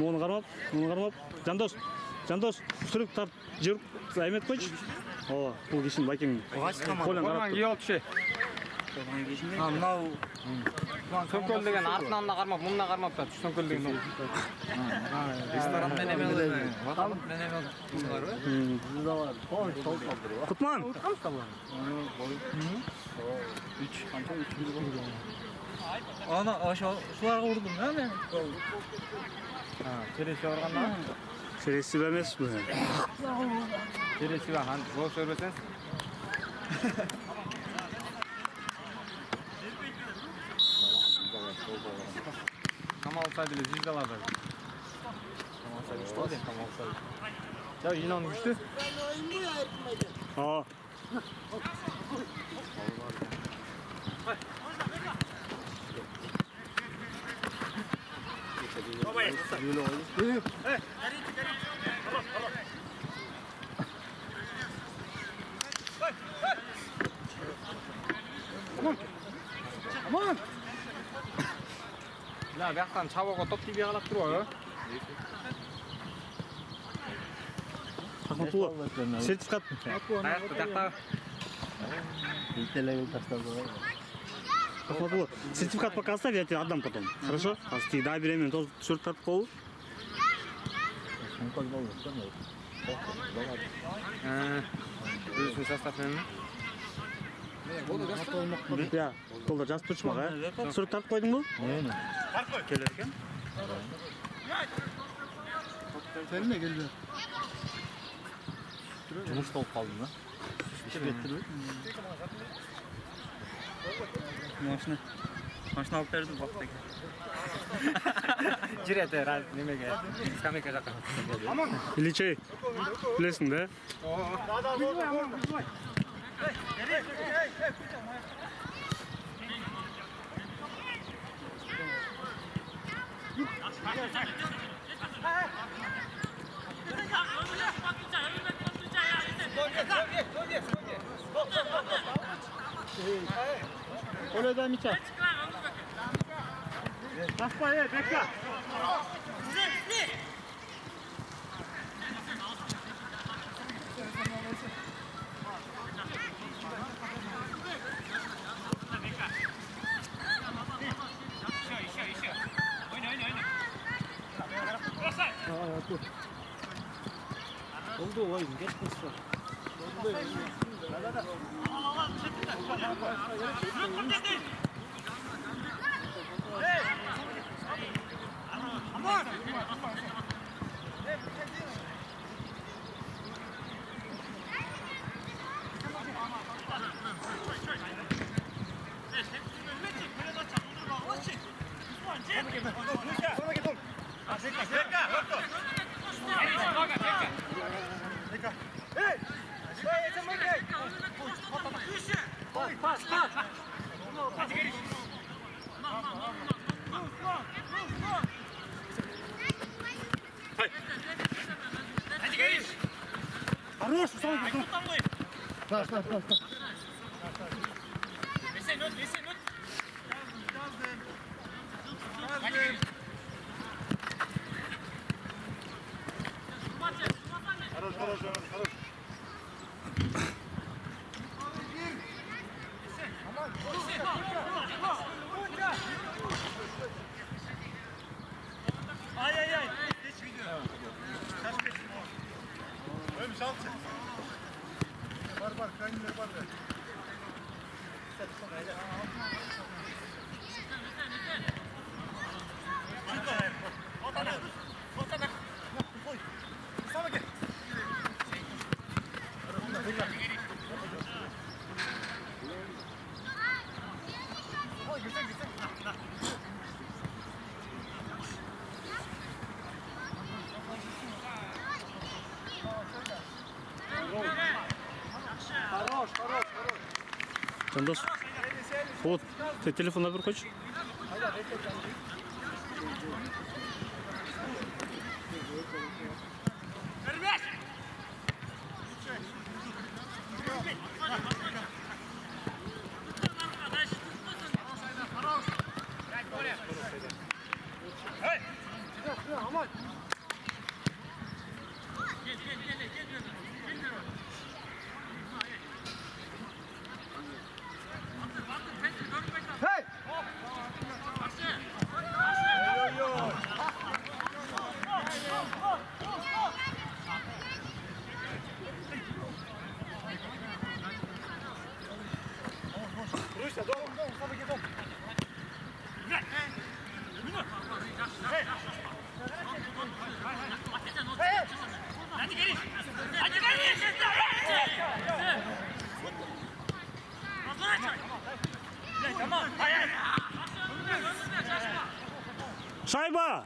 Мұны қармап. Жандос, сүрік тарт жүріп, әймет қойшы. О, бұл кешін байкең. Қолан кеуіп ше. Мынау сөмкөл деген артынан да қармап, мұнына қармап та сөмкөл деген ол. Ресторан мен емел. Ваталып мен емел. Құтман. Ана шуларға ұрдым да мен. Тересі орғанда? Тересі бәмес бұл. Тересі бә, жол көрбесен? Камал сайдылы жиздалады. Камал сайды что дейін, Камал сайды. Жау, жинауын күшті? Аман! 야, 약간 차보고 또 TV 하나 들어와요. Сертификат. Сертификат пока оставь, я тебе отдам потом. Хорошо? Ты дай беременный, то сертификат пол. Өзінің составмен. Я, қолда жас тұршымаға, сұрып тартып қойдың бұл? Келер екен? Сәліне келді. Жұмыс болып қалдың ба? Машина алып берді бақта екен. Жүреді, немеге, скамейка жаққа. Ильичей, білесің да? Öyle Miça. Bakma ya, bekle. Oldu o oyun geçmişti. Хорош, Пас. Хорош. Ай. Geç video. Kaç geçin o? Öyle şansı. Var. Kaynıyor var. Жандос, вот, ты телефон набор хочешь? Хорош. Шайба!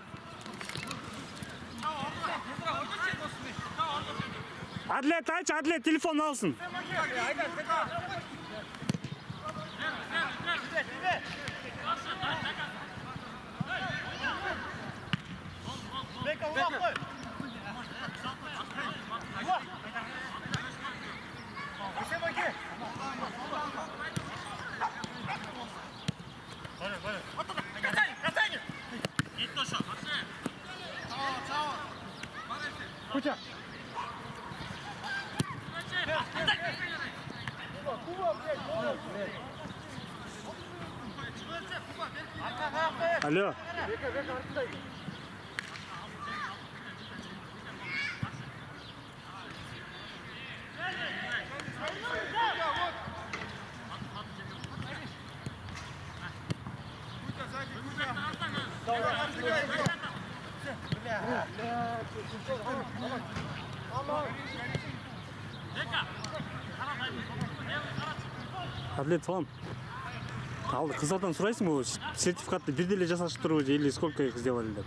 Адлет, ач, Адлет, телефон алсын. Алло. Адлет салам. Ал қыздардан сұрайсың ба, сертификатты бірделе жасашып тұру или сколько их сделали деп?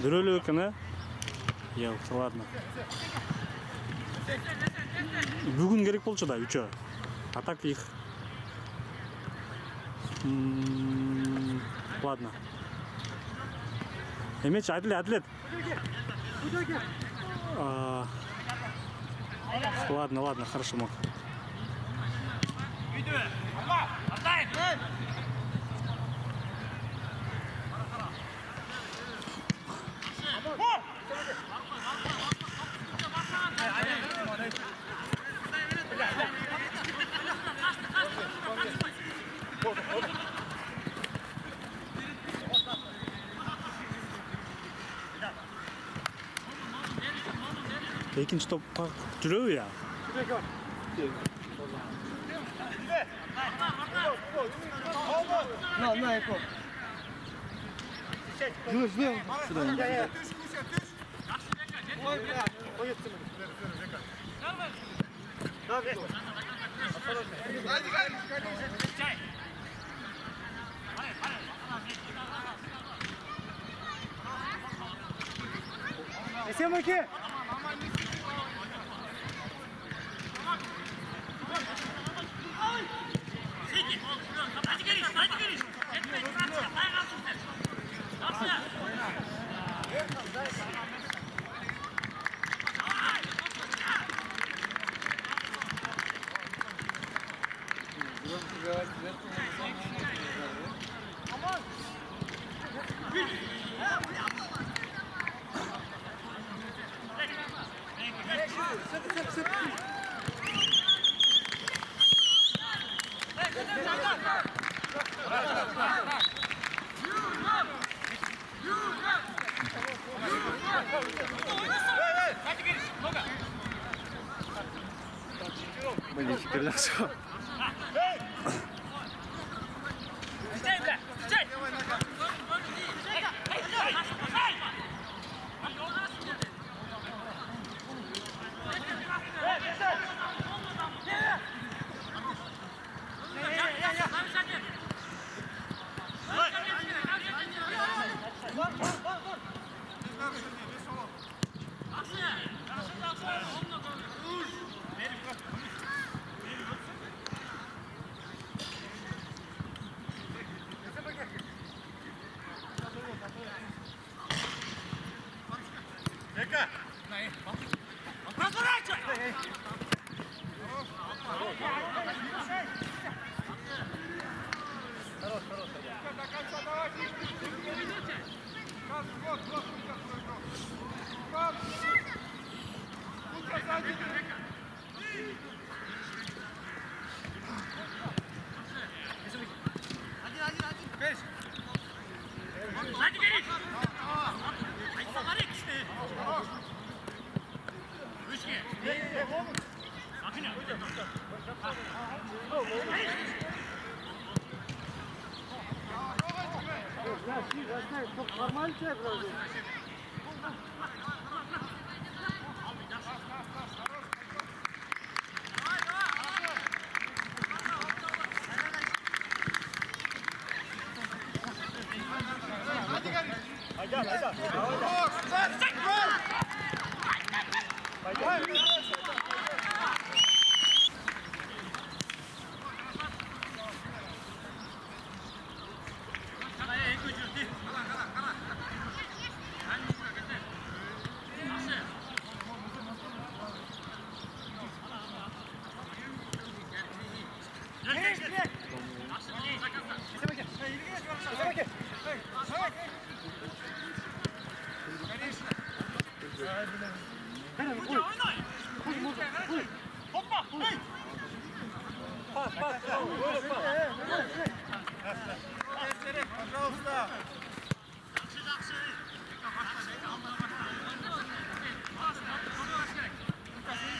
Дүрелі екен, а? Yok, ладно. Бүгін керек болшы да, үші. А так их... Ладно. Эмеч, Адлет. Ладно, хорошо, мог. Екінші топқа жүру я. На, Эко. Жди. Сюда. Семаки! Блин, теперь нашел.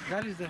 Garajda.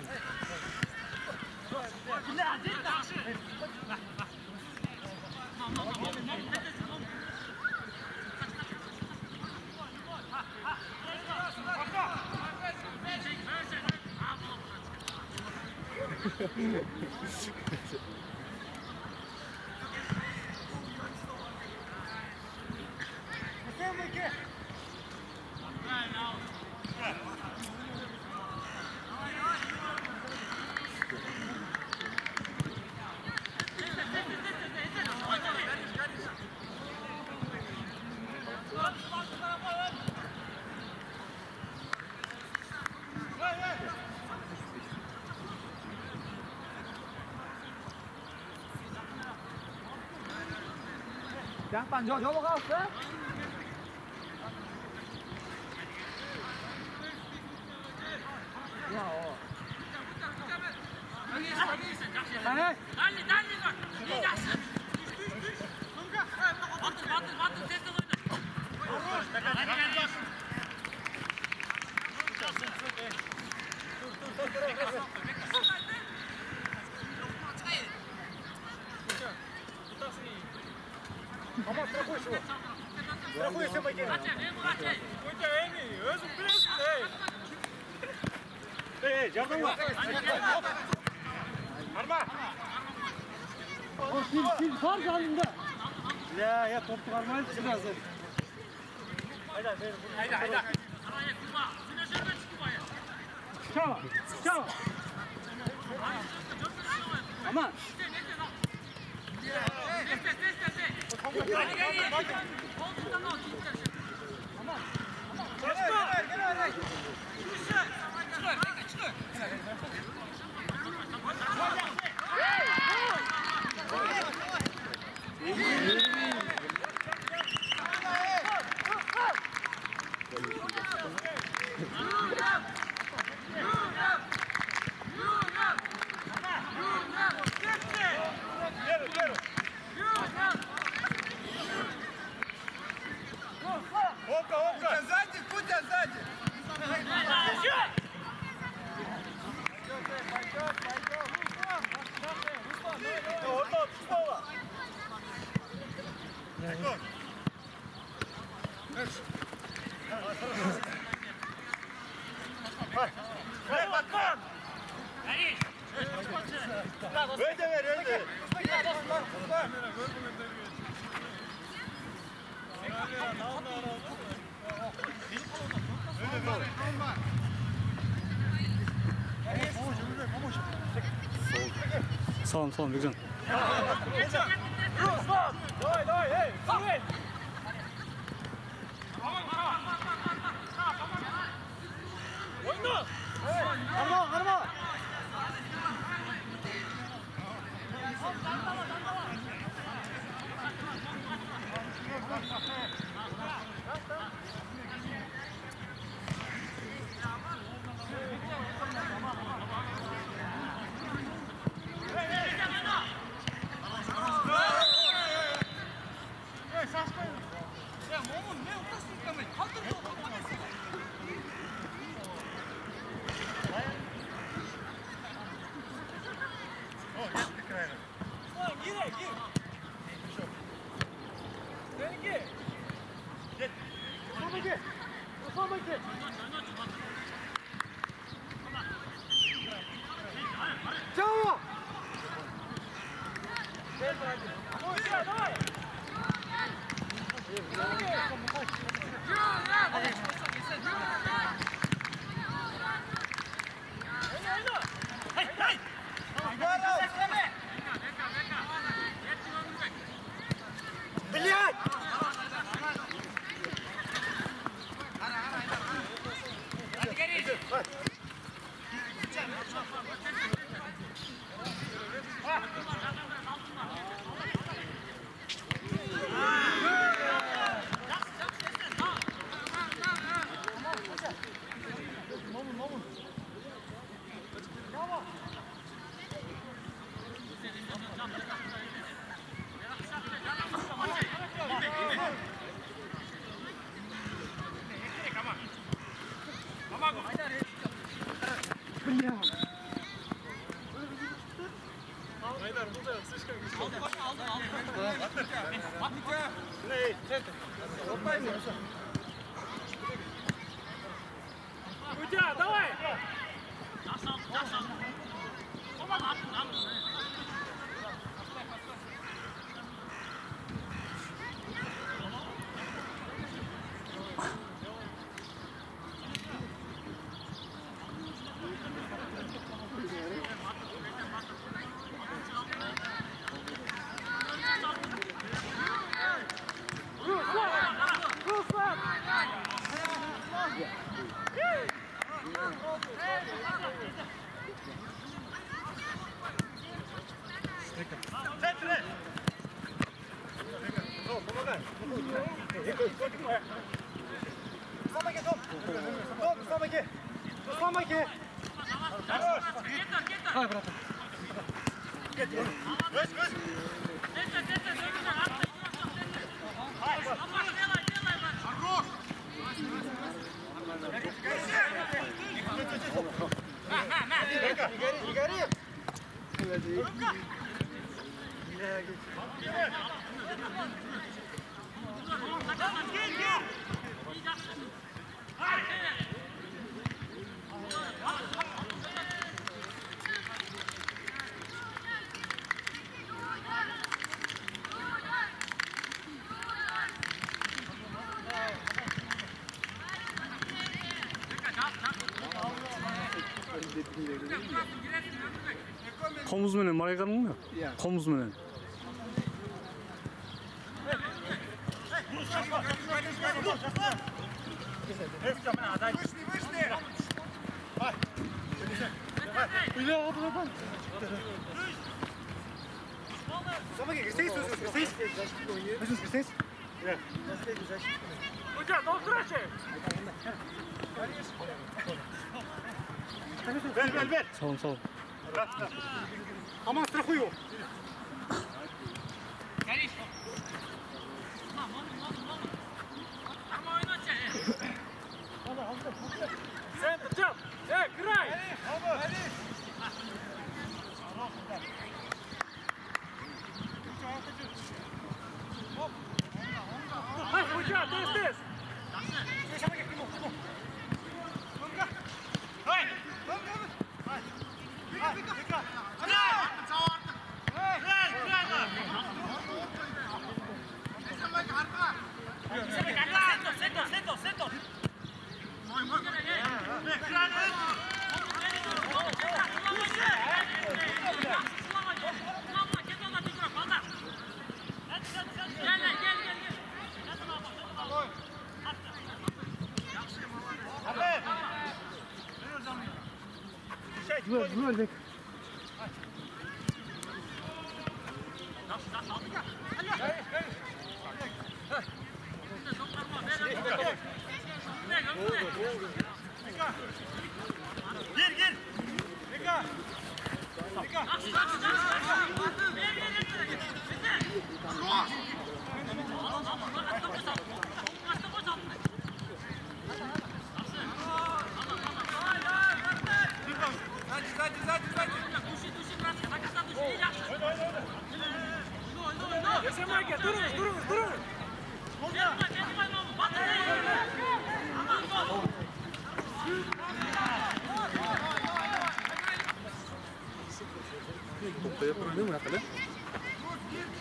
잠깐 저거 갔어? Var canında. Ya top çıkarmayı lazım. Hayda. Çava. Aman. Sağ ol Bircan. Arma. Komuz menен marayganыңmы? Komuz menен. Sağ ol. Aman страхуй его. Центр, джамп! Играй!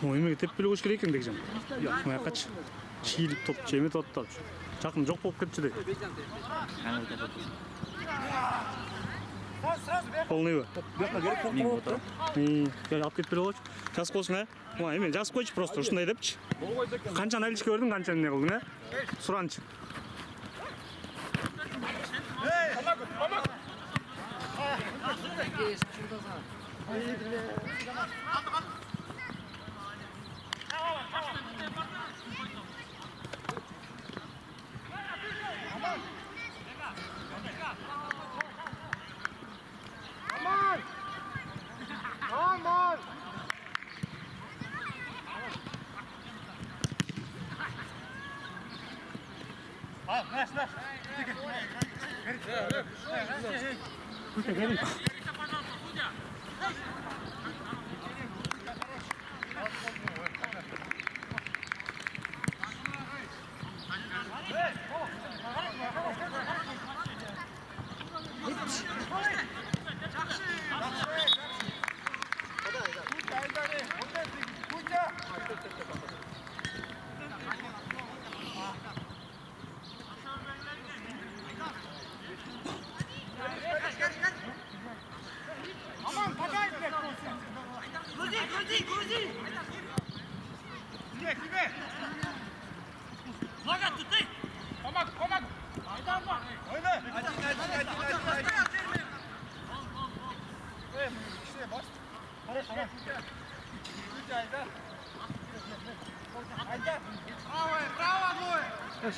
Эмеге теппеле коюш керек экен дегем. Маякачы. Чийлип топ жеме тоттап. Жакын жок болуп кетчү дейт. Полныйбы? Бияка керек болуп калат. Алып кетпеле койчу. Жазып койсуң, а? Эме жазып койчу просто ушундай депчи. Канчаны алышка бердиң, канчаны эмне кылдың, а? Суранчы.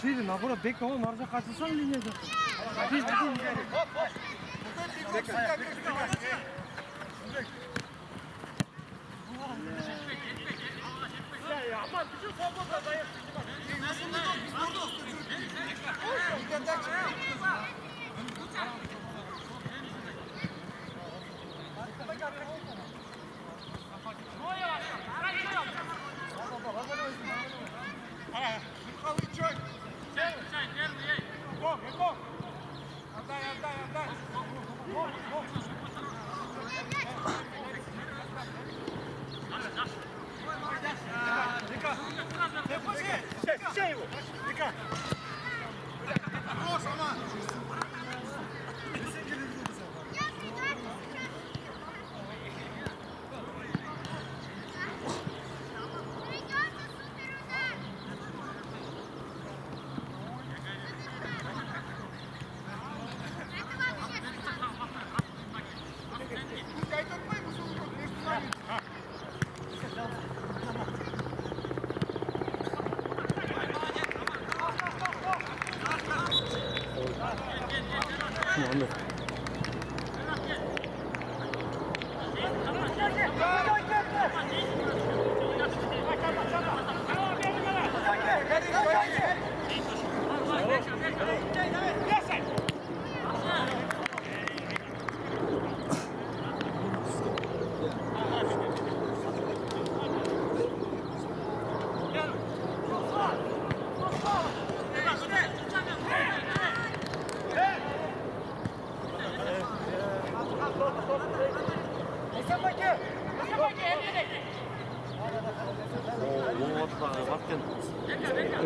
Шире, наоборот, бек кого наржа қашылсаң линияда.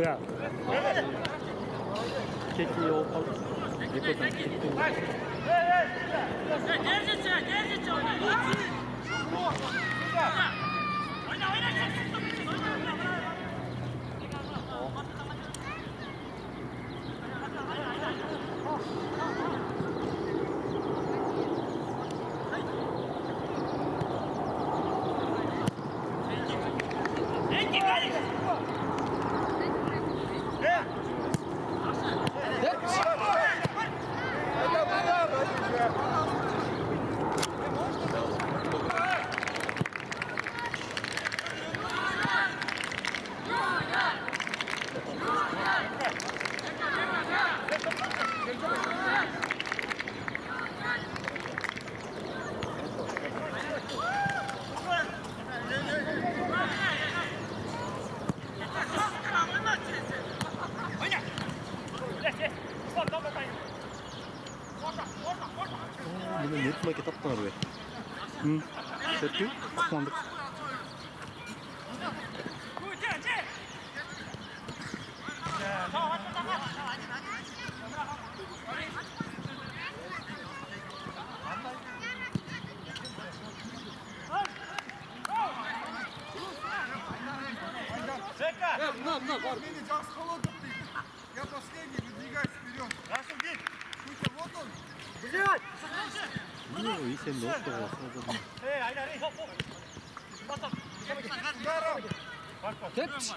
Ja. Kek iyi olmalı. Bunu net maket attılar be. Hı. Sertli. Kullandık. Я последний, выдвигайся вперед. Рашид, иди. Шутя, вот он. Блядь! 이 쌤도 없다고 써서. 됐지.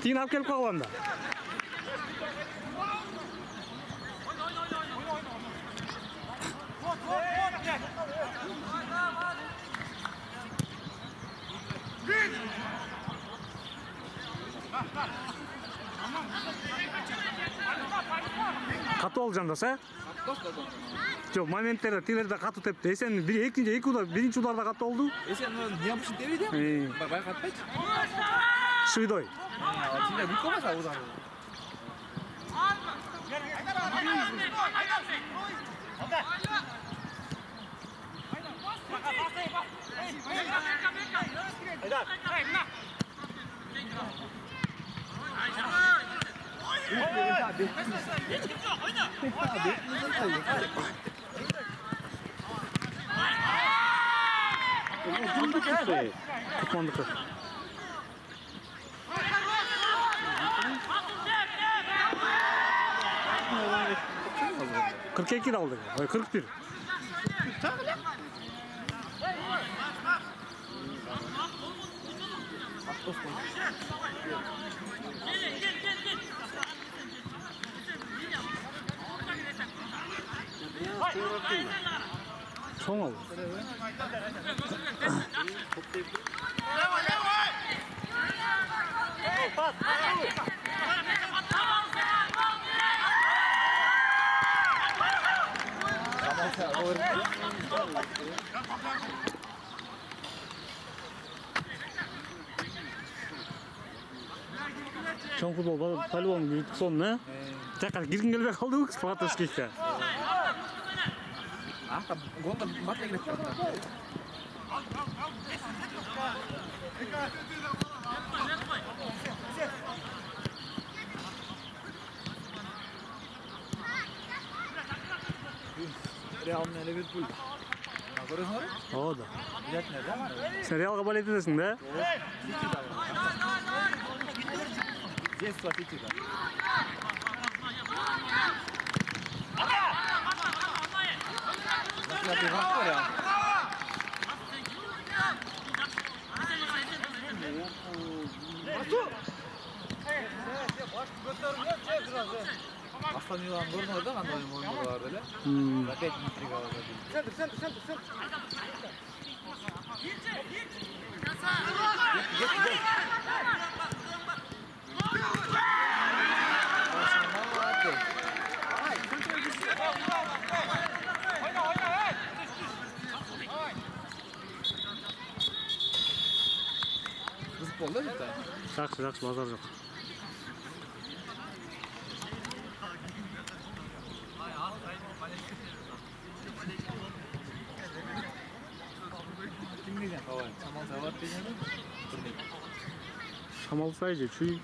Кейін алып келіп қалғанда. Қату ал жандас, ә? Жоқ, моменттері тилерде қату тепті. Сен бірінші ударда қату oldu. Сен необычный тебеді? Байқатпайды. Шидой. Сенде бүк болмаса удар. Kupmandıkı. Kırk iki de aldı. 41. Son aldı. Чоң футбол по-любому сон, не? Жаққа кіргің келбей қалды ма, Фатовскийге? Голда батлай керек тұрды. Реалный Ливерпуль. Көресің ғой? О, да. Білетіне, да? Сен Реалға болет едесің, да? Здесь Сити, да. Смотри, Вактория. Астан Милан көрдің да қандай ойын бар деле. Опять интрига бар. Центр. Қызық болды да? Жақсы, базар жоқ. Кім деген қалай? Шамал Сават деген Шамал Сайжи, чүй.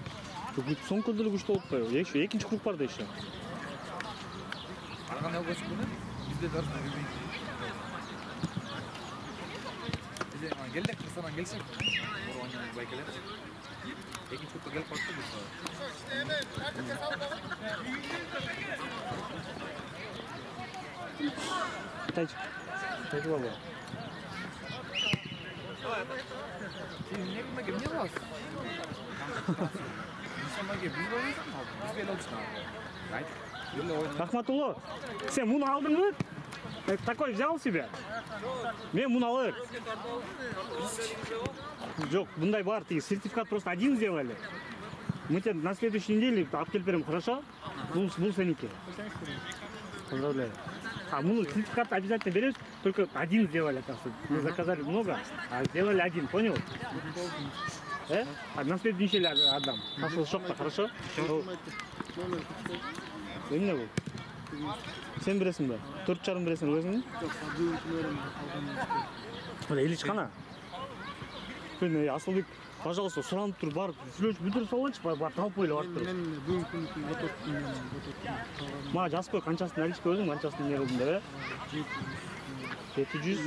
Соң күнділі күшті болып қойы. Екінші клуб бар да еще. Арған ел көшіп күні? Бізде дұрысына келмейді. Бізде келдік, қырсанан келсек. Орғаннан байкелер. Екінші клубқа келіп қойды біз. Тайчы бар ғой. Сен не қыласың? Рахматулло, сен мұны алдың ба? Такой взял себе? Мен мұны алыр. Жоқ, бұндай бар, сертификат просто один сделали. Мы тебе на следующей неделе алып келіп беремін, хорошо? Бұл сенікі. Поздравляю. А мұны сертификат обязательно берешь, только один сделали, оказывается. Мы заказали много, а сделали один, понял? А на следующей неделе отдам. Пошел шок-то, хорошо? Именно был. Sen бересің бе? 4,5 бересің өзің? Ильич қана? Мен Асылбек, пожалуйста, сұранып тұр, барып, бүйтіріп салайыншы, барып, талып ойлап барып тұр. Мен бүгін күні отыр. Ма жазып қой, қаншасын наличка өзің, қаншасын не қылдың деп, 700,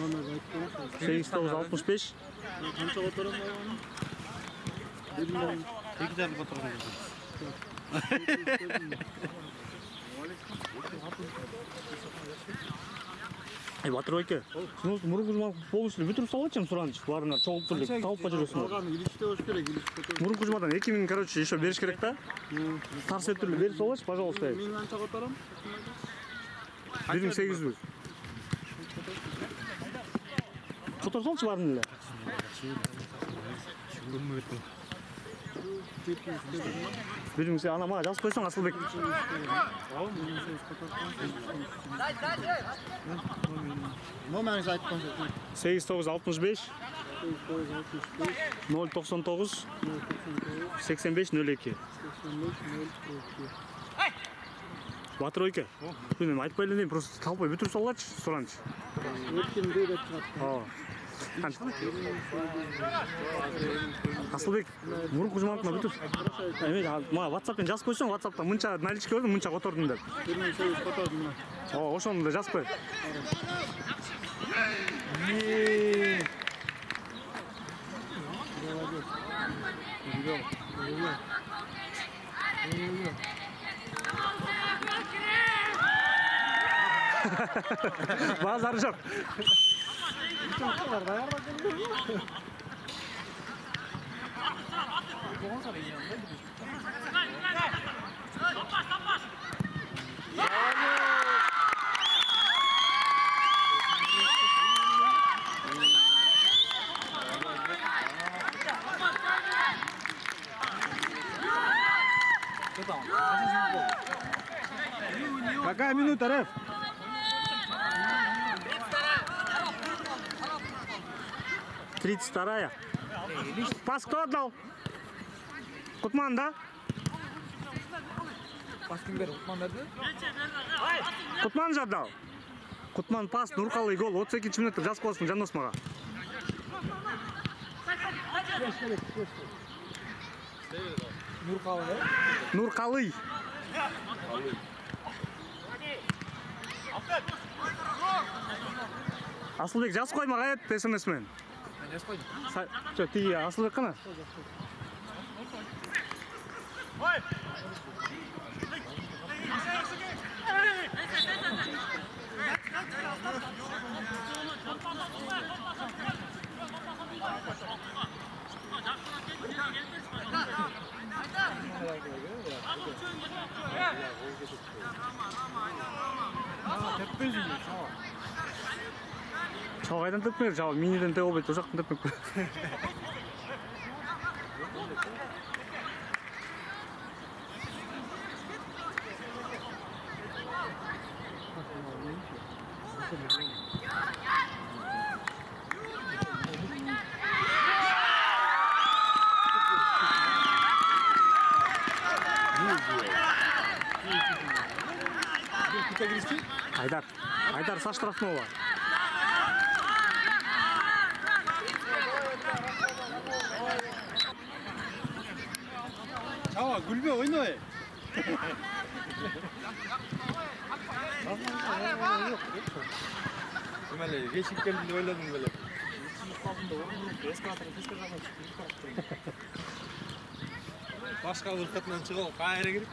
8965. Қанша отырам баланы? Екі жарым отырған Батыр ойке, мұрын құжмақ полностью бүтіріп салайыншы, сұраныш, барына чоғып тұр, тауып па жүресің. Қалған Ильичте өш керек, Ильичте. Мұрын құжмадан 2000, короче, еще беріш керек та. Тарс еттірлі беріп салайыншы, пожалуйста. Мен қанша отырам? 1800. Қотар салшы барын әлі. Бердің сен ана маға жазып қойсаң, Асылбек. Номеріңізді айтқан жоқпын. 8965 099 8502. Батыр ойке. Мен айтып қойылын дейін, просто талпай бүтіріп салғачы, сұраншы. Өткенде деп шығады. Асылбек, мұрын құжмақына бүтір. Ма WhatsApp-пен жазып қойсаң, WhatsApp-та мұнша наличка көрдім, мұнша қотырдым деп. 28 қотырдым мұна. Ошоны да жазып қой. Базар жоқ. Какая минута, Реф? Тридцать вторая. Пас кто отдал? Кутман, да? Пас кім берді? Кутман берді? Кутман же отдал. Кутман пас, Нурқалы гол. 32 минутта жазып қойсын Жандос маға. Нурқалы, да? Нурқалы. Асылбек жазып қой маға ет SMS-мен. Мен жазып қойдым. Жоқ, тиге Асылбек қана. Жау қайдан теппеңдер, жау миниден теп олбайды, ол жақтан теппеңдер. Айдар, со штрафного. Жава, гүлбе ойнай. Кімәлі, кешіп келді ойладың бөлі. Башқа бір қатынан шығау, қайыры керек.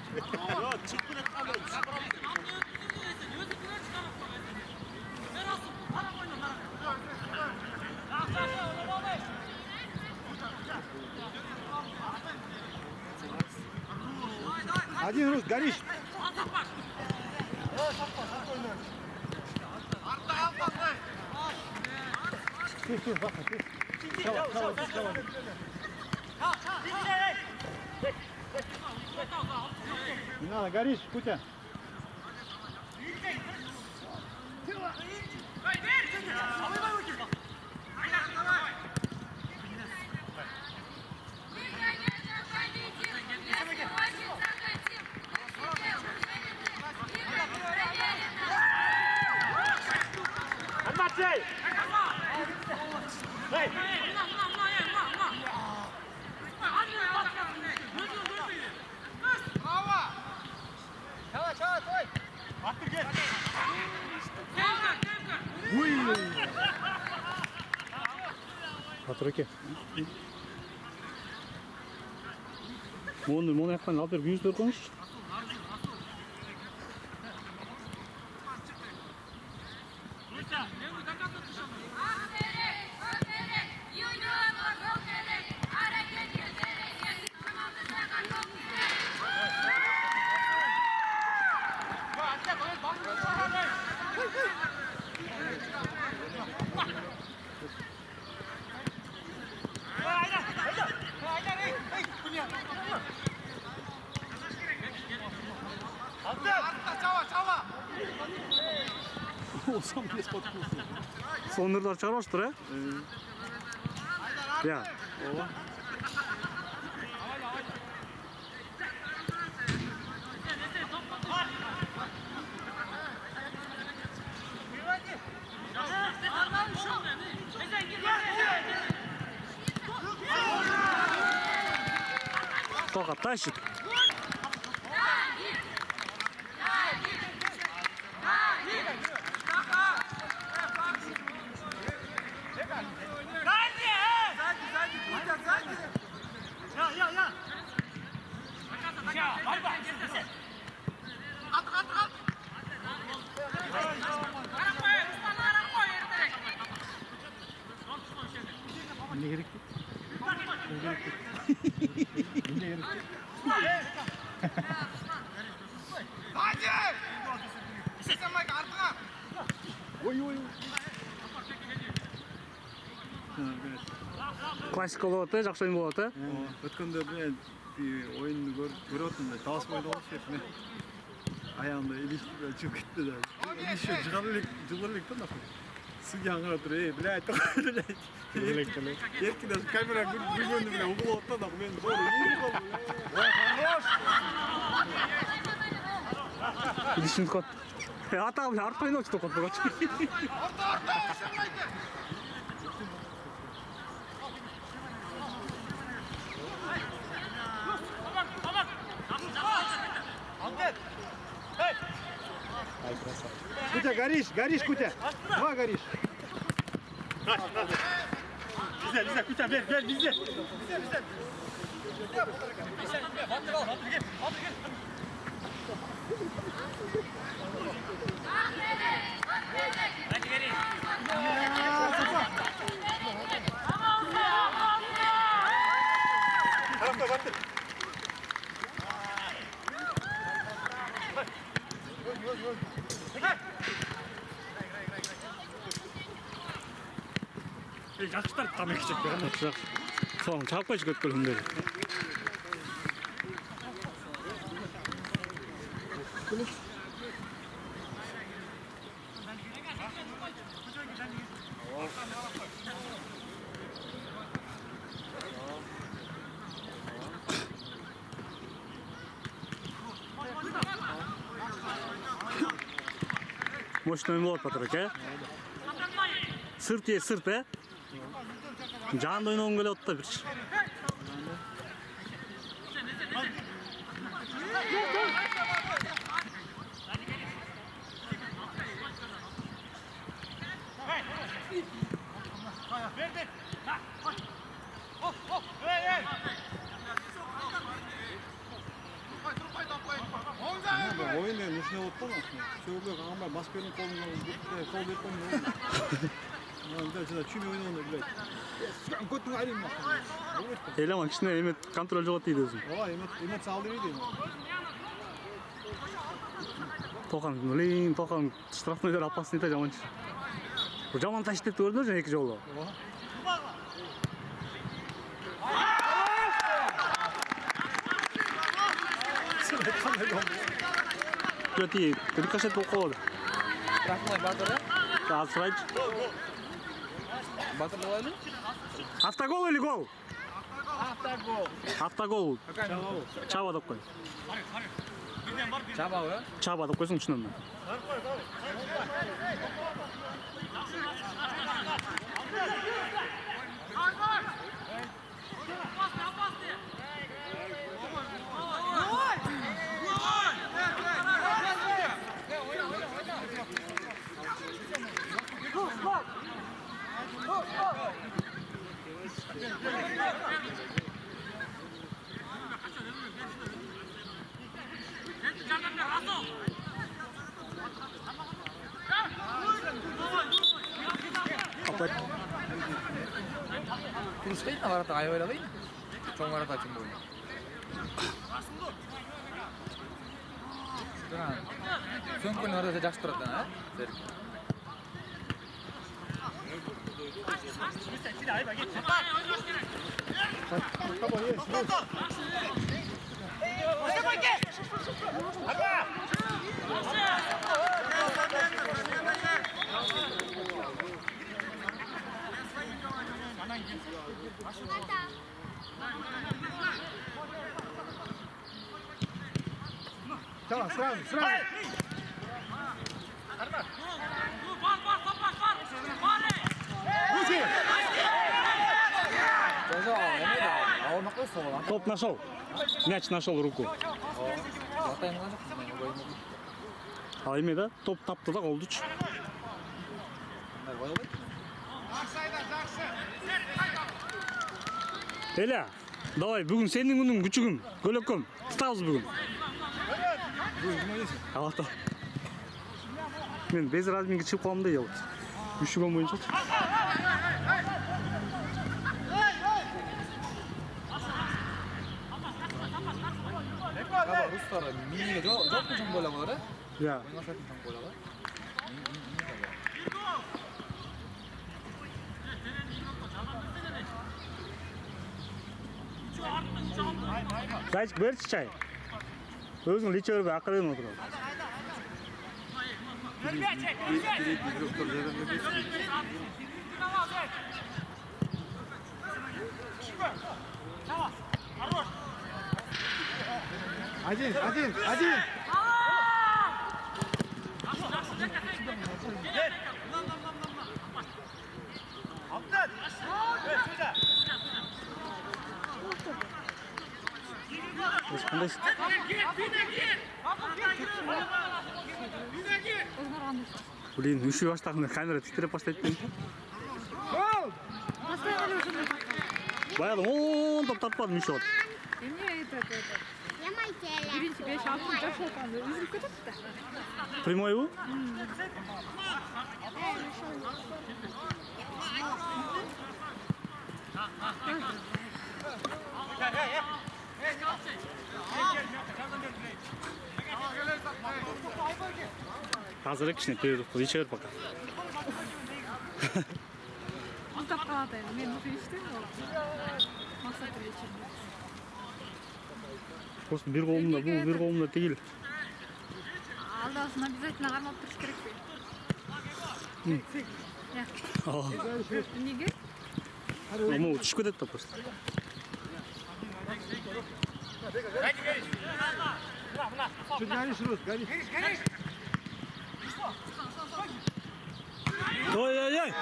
Один рус, горишь. Не надо, горишь, Кутя. Батыр эке. Моны якан алып берип үйүздүр коңуш. Сам не споткнулся. Сонурлар чыгарбаштыр, э? Я. Тока тащит. Ne gerek yok? Ne gerek yok? Ой, ой. Классика болот, э, жакшы ойун болот, э? Өткөндө мен оюнду көрүп атам да талаш бойдо болчу мен. Аягымда илиштип чыгып кетти да. Илишип жылар элек да нахуй. Судья аңгара туруп, блядь, блядь. Эркин даже камера көргөндө эле угулуп атты да мен зор ийип калдым. Хорош. Илишин кот. Ата бля артка ойночу токот болгочу. Кутя, горишь, Кутя. Два горишь. Bizde, Kutya ver bizde. Жакшылар тамак ичет берем. Жакшы. Соны чаппай жигет көрүндүр. Мощный болот Батырбек, э? Сырт, э? Жан ойногон келип атты бир. Oyunda нужно вот полностью. Все аңбай бас берген колуңа кол берип коймой. Мында жана чүмө ойногондо, блядь. Көттүң айрым мактан. Элеман кичине эме контроль жогот дейт өзүм. Ооба, эмоция алды дейт. Тоқан штрафныйлар опасный да жаманчы. Жаман ташып кетти көрдүңүз жана эки жолу. Götü, ricochet болуп калды. Рахмат Батыр. Асырайт. Батыр болайбы? Автогол или гол? Автогол. Автогол. Чаба деп кой. Чабабы? Чаба деп койсоң чынында. Кылышпайт барата аябай эле кыйын. Чоң барата чын бой. Сөңкөн барата жакшы турат да, Серик. Tamam, sırayım. Жо, эмеда. Ауырмак койсо болот. Топ нашел. Мяч нашел руку. Атайын кылган жокпуз, мен коймок. Ал эме да топ тапты да колдучу. Мындай коелбайт. Эля, давай бүгүн сенин күнүң күчүгүм. Көлөкөм. Ставыз бүгүн. Алата. Мен без разминге чыгып калам да ел. Үшүгөн боюнча. Каба рустар миниге жокпу чоң бойлап алар, Я. Ойга сатын чоң бойлап алар. Зайчик берчи чай. Өзүң лече бербей акырын отуруп. Один. Кандай? Блин, üşüy баштаганда камера титиреп баштайт экен. Баягы топ тартпадым üşüп атып. Биринчи 5-6 жаш болгондо үзүлүп кетет да. Прямойбу? Азыр кичине перерыв кылып иче бер пока. Уздап калат эми. Мен уже иштейм болот. Максат ичем. Просто бир колумда бул, бир колумда тигил. Алдасын обязательно кармап туруш керекпи? Эмнеге? Могу түшүп кетет да просто. Чуть горишь, Рус, горишь. Ой-ой-ой!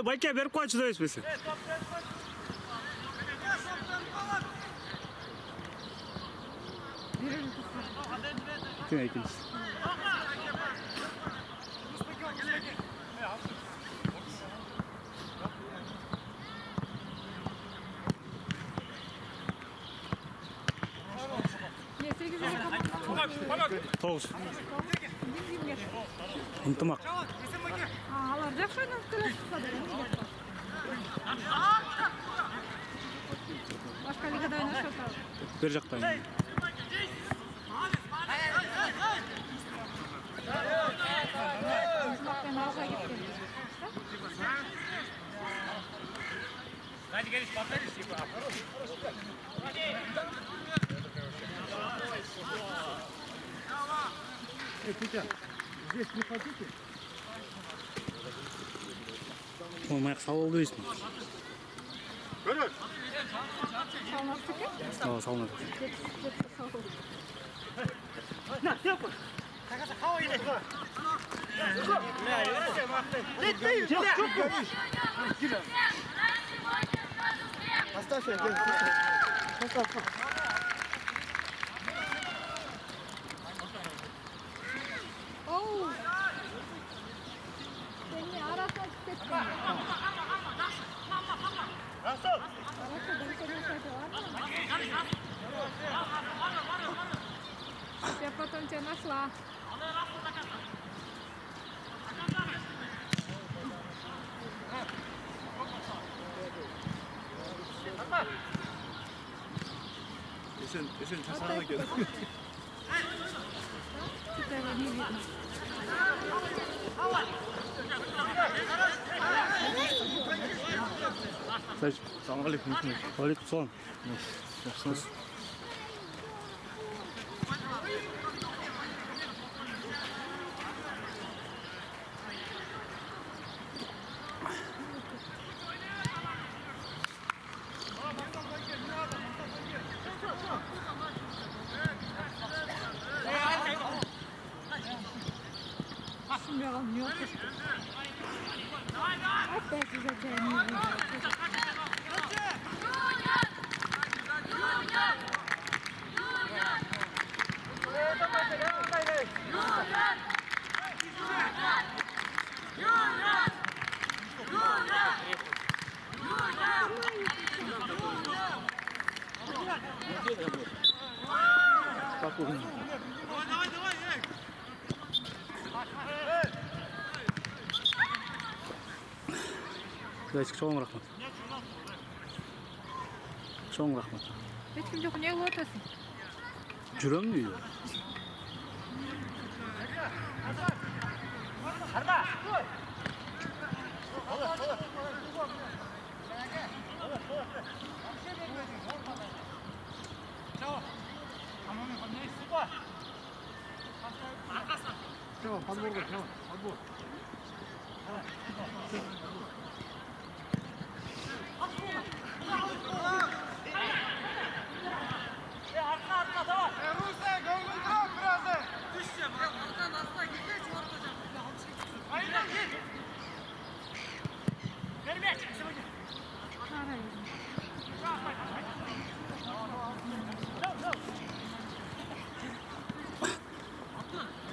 Байке берип койчу да эсмесе. Ким экенсиз? Не, 8 Тогуз. Ынтымак. Алар жакшы ойноп келатса да эмне деп. Башка лигада ойношот ал. Бер жакта. Ынтымакпен алга кеткен. Петя, здесь не хотите? Ой, маяк салып дейсиң. Салмак экен. Ооба, салынат. Оставь, я Я потом тебя нашла. Esen tasarına geldi. Что-то его не видно. Салам алейкум. Алейкум салам. Шумела мёртвый. Опять из-за тебя не видно. Дайчик, чоң рахмат. Чоң рахмат. Ешкім жоқ, не қылып отырсың? Жүрөм үйдө. Tamam, подбор, tamam, подбор.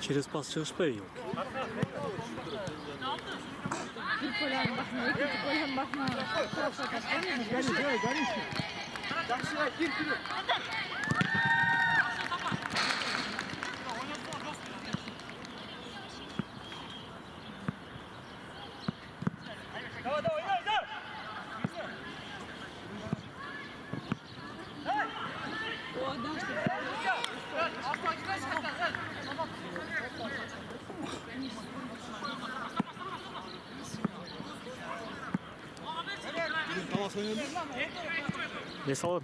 Через пас чыгышпай. Bir kolanın başına, ikinci kolanın başına. Хорошо, так понимаешь? Tamam, söylüyorum. Ne салат?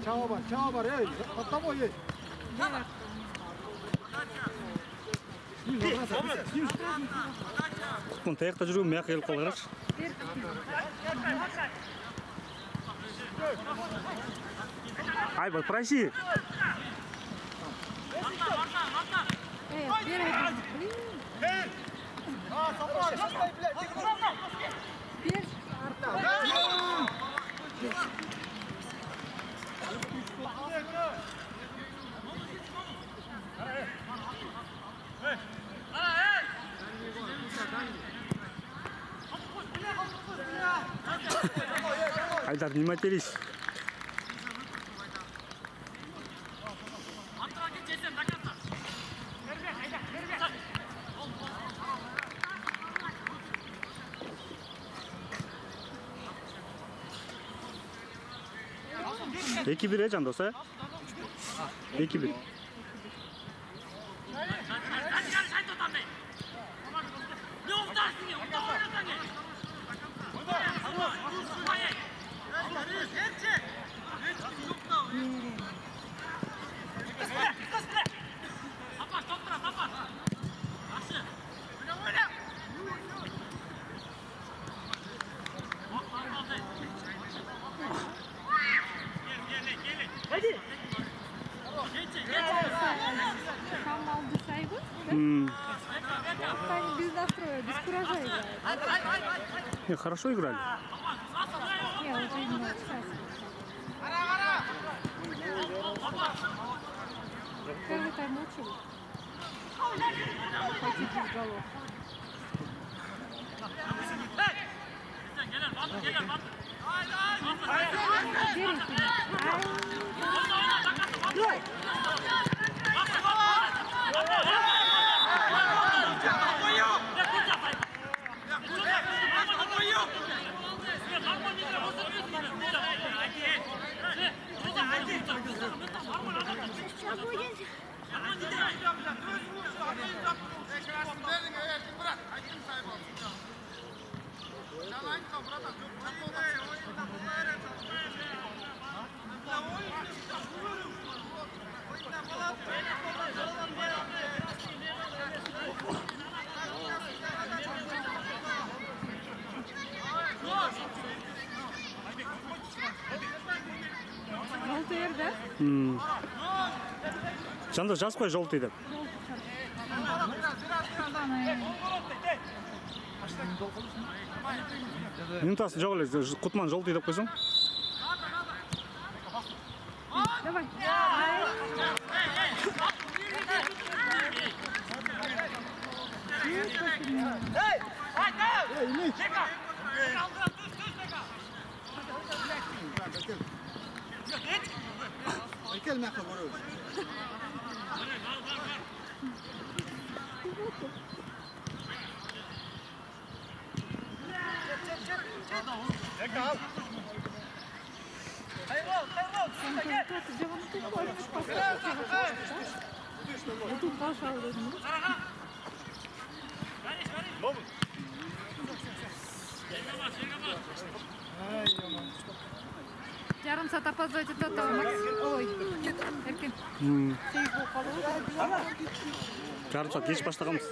잡아봐, 야, 따보, 얘. Kun tayakta жүргөн маяк келип калгырачы. Айбат, проси. Бери. Айдар, не матерись. Эки бир жан доса. 2-1. Они без настроя, без куража играют. Хорошо играли. Не, вот именно сейчас. Первый тайм учили. Хватить без голов. Желтый ер, да? Жанда жазып қой желтый деп. Минутасы жоқ эле, Кутман желтый деп қойсаң. Давай. Kelme kabul. Yarım saat опоздать от этого, Макс. Ой, Эркин. Сегіз болып қалды. Жарым саат кеш баштағанбыз.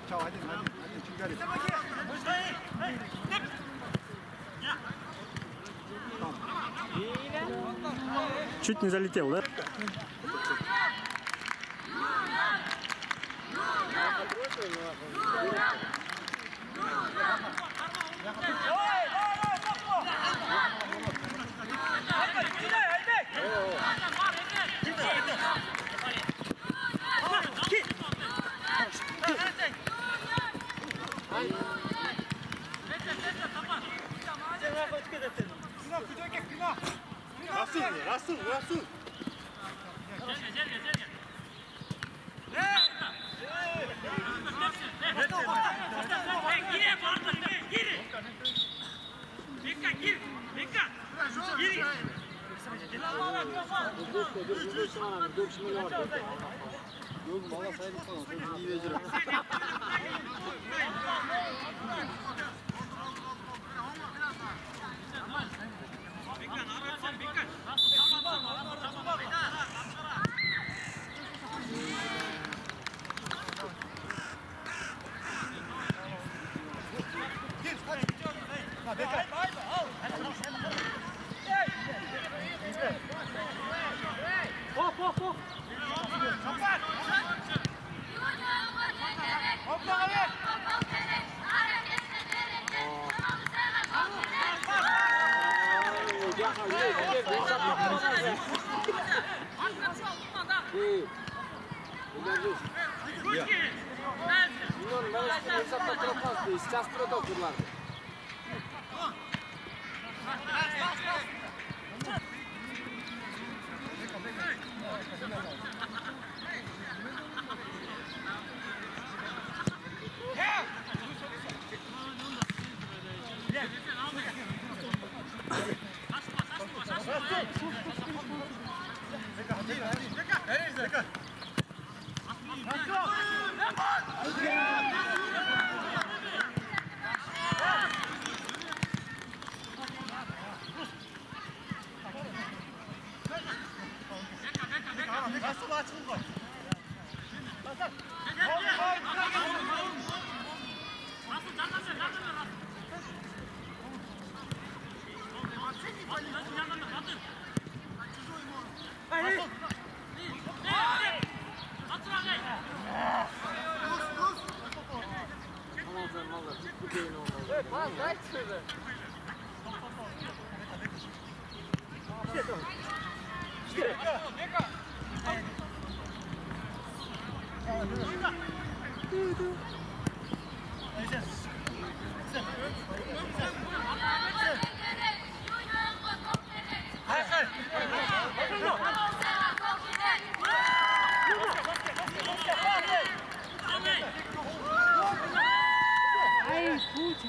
Ciao, hadi çıkar. Чуть не залетел, да? Rasul. Ай, Путя.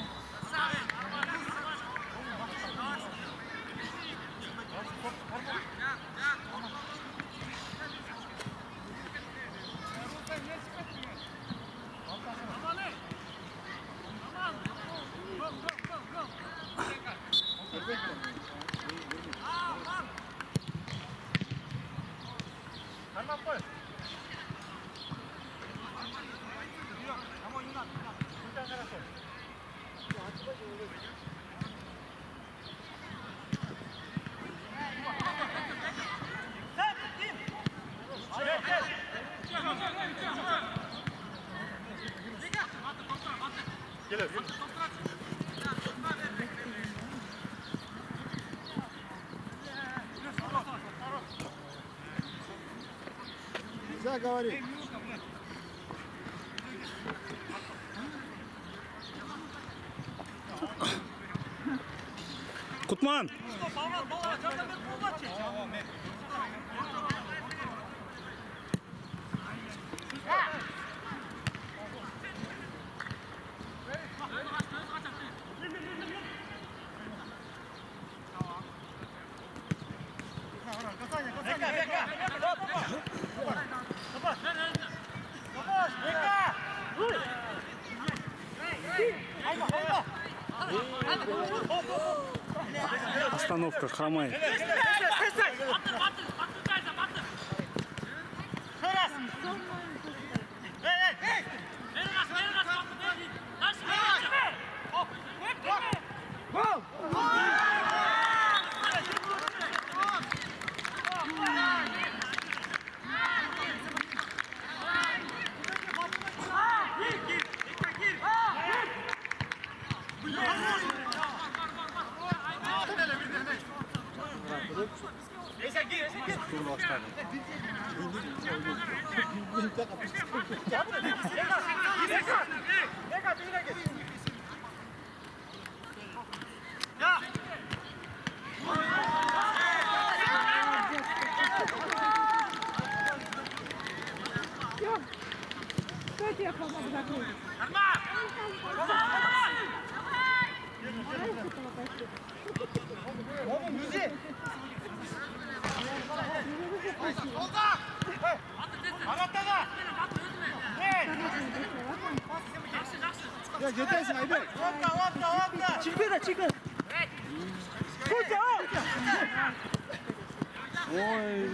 Нельзя говорить. Кутман! Остановка хромает. Кто тебе помог закрыть? 야, жетесің, Айбек. Ой.